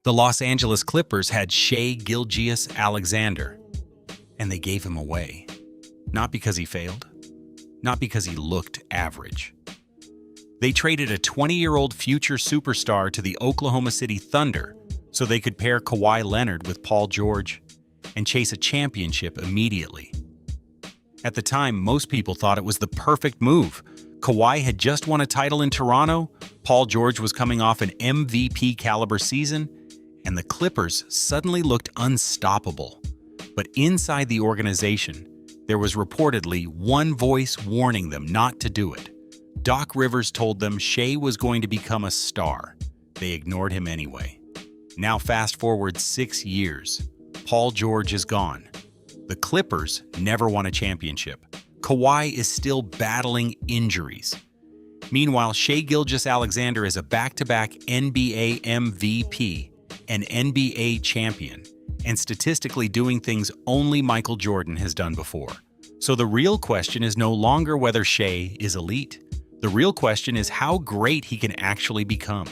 The Los Angeles Clippers had Shai Gilgeous-Alexander, and they gave him away. Not because he failed, not because he looked average. They traded a 20-year-old future superstar to the Oklahoma City Thunder so they could pair Kawhi Leonard with Paul George and chase a championship immediately. At the time, most people thought it was the perfect move. Kawhi had just won a title in Toronto, Paul George was coming off an MVP-caliber season, and the Clippers suddenly looked unstoppable. But inside the organization, there was reportedly one voice warning them not to do it. Doc Rivers told them Shai was going to become a star. They ignored him anyway. Now fast forward 6 years. Paul George is gone. The Clippers never won a championship. Kawhi is still battling injuries. Meanwhile, Shai Gilgeous-Alexander is a back-to-back NBA MVP, an NBA champion, and statistically doing things only Michael Jordan has done before. So the real question is no longer whether Shai is elite. The real question is how great he can actually become.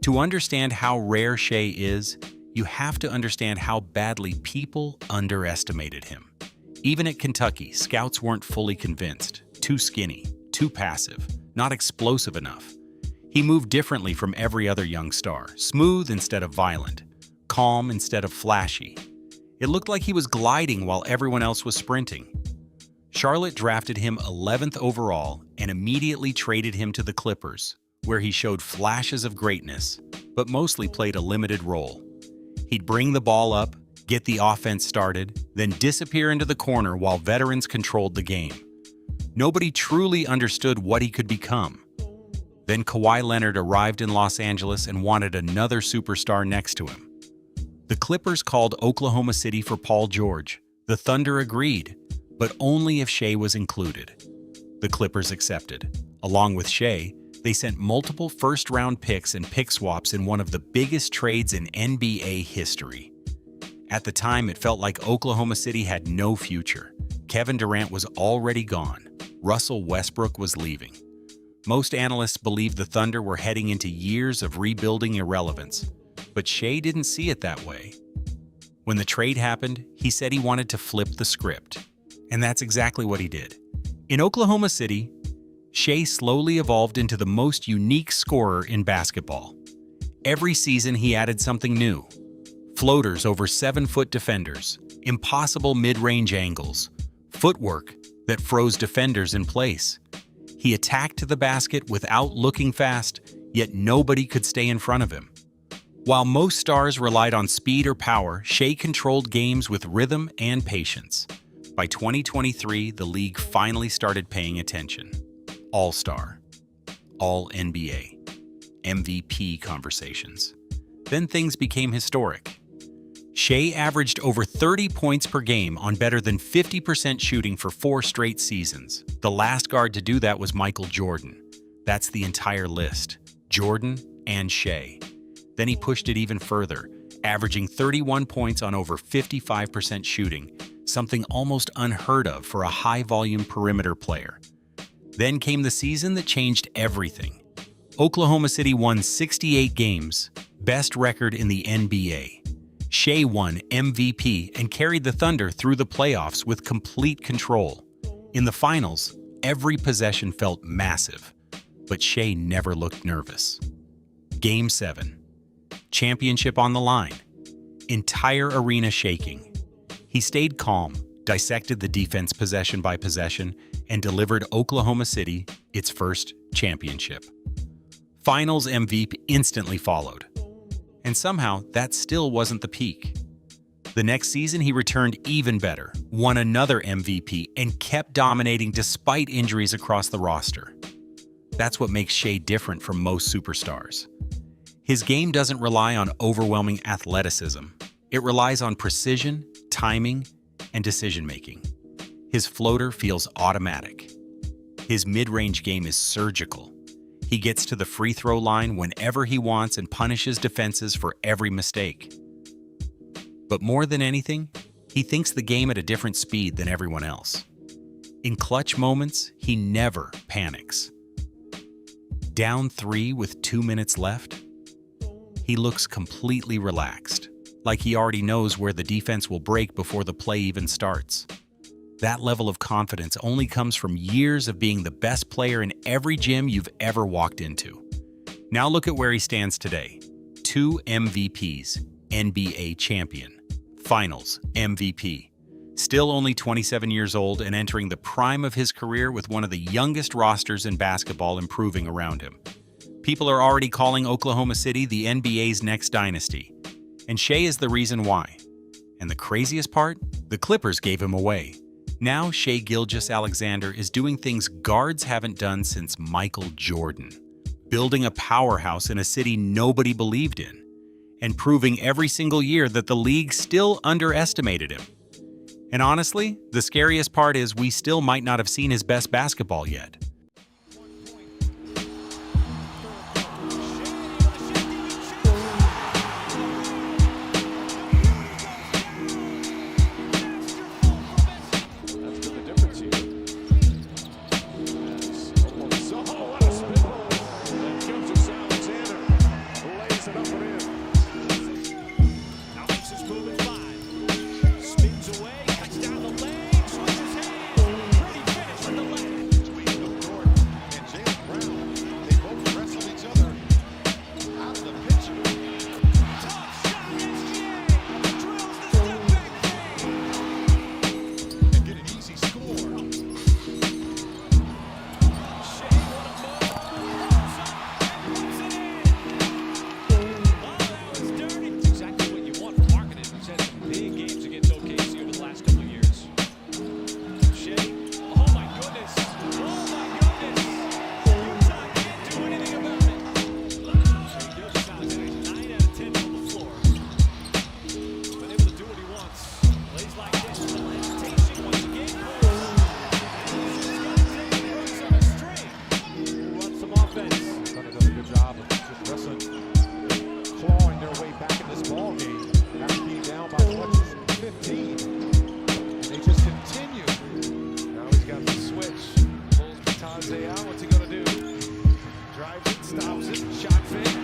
To understand how rare Shai is, you have to understand how badly people underestimated him. Even at Kentucky, scouts weren't fully convinced. Too skinny, too passive, not explosive enough. He moved differently from every other young star, smooth instead of violent, calm instead of flashy. It looked like he was gliding while everyone else was sprinting. Charlotte drafted him 11th overall and immediately traded him to the Clippers, where he showed flashes of greatness, but mostly played a limited role. He'd bring the ball up, get the offense started, then disappear into the corner while veterans controlled the game. Nobody truly understood what he could become. Then Kawhi Leonard arrived in Los Angeles and wanted another superstar next to him. The Clippers called Oklahoma City for Paul George. The Thunder agreed, but only if Shai was included. The Clippers accepted. Along with Shai, they sent multiple first-round picks and pick swaps in one of the biggest trades in NBA history. At the time, it felt like Oklahoma City had no future. Kevin Durant was already gone. Russell Westbrook was leaving. Most analysts believed the Thunder were heading into years of rebuilding irrelevance, but Shai didn't see it that way. When the trade happened, he said he wanted to flip the script, and that's exactly what he did. In Oklahoma City, Shai slowly evolved into the most unique scorer in basketball. Every season, he added something new. Floaters over 7-foot defenders, impossible mid-range angles, footwork that froze defenders in place. He attacked the basket without looking fast, yet nobody could stay in front of him. While most stars relied on speed or power, Shai controlled games with rhythm and patience. By 2023, the league finally started paying attention. All-Star, All-NBA, MVP conversations. Then things became historic. Shai averaged over 30 points per game on better than 50% shooting for 4 straight seasons. The last guard to do that was Michael Jordan. That's the entire list. Jordan and Shai. Then he pushed it even further, averaging 31 points on over 55% shooting, something almost unheard of for a high-volume perimeter player. Then came the season that changed everything. Oklahoma City won 68 games, best record in the NBA. Shai won MVP and carried the Thunder through the playoffs with complete control. In the finals, every possession felt massive, but Shai never looked nervous. Game 7. Championship on the line. Entire arena shaking. He stayed calm, dissected the defense possession by possession, and delivered Oklahoma City its first championship. Finals MVP instantly followed. And somehow, that still wasn't the peak. The next season, he returned even better, won another MVP, and kept dominating despite injuries across the roster. That's what makes Shai different from most superstars. His game doesn't rely on overwhelming athleticism. It relies on precision, timing, and decision-making. His floater feels automatic. His mid-range game is surgical. He gets to the free throw line whenever he wants and punishes defenses for every mistake. But more than anything, he thinks the game at a different speed than everyone else. In clutch moments, he never panics. Down 3 with 2 minutes left? He looks completely relaxed, like he already knows where the defense will break before the play even starts. That level of confidence only comes from years of being the best player in every gym you've ever walked into. Now look at where he stands today. 2 MVPs, NBA champion, Finals MVP. Still only 27 years old and entering the prime of his career with one of the youngest rosters in basketball improving around him. People are already calling Oklahoma City the NBA's next dynasty. And Shai is the reason why. And the craziest part? The Clippers gave him away. Now Shai Gilgeous-Alexander is doing things guards haven't done since Michael Jordan. Building a powerhouse in a city nobody believed in. And proving every single year that the league still underestimated him. And honestly, the scariest part is we still might not have seen his best basketball yet. What's he gonna do? Drives it, stops it, shot fake.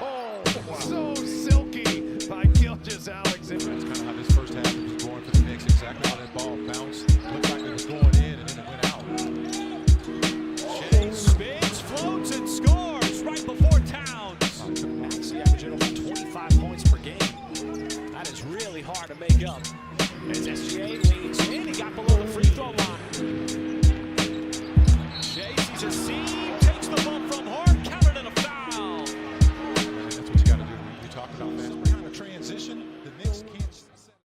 Oh, so silky by Gilgeous-Alexander. That's kind of how this first half was going for the Knicks. Exactly how that ball bounced. Looked like it was going in and then it went out. Shai spins, floats, and scores right before Towns. Maxey averaging over 25 points per game. That is really hard to make up. As SGA leads in, he got below the free throw line. Shai sees a seam, takes the bump from Hart, countered and a foul. That's what you got to do. You talk about fast break. Kind of transition.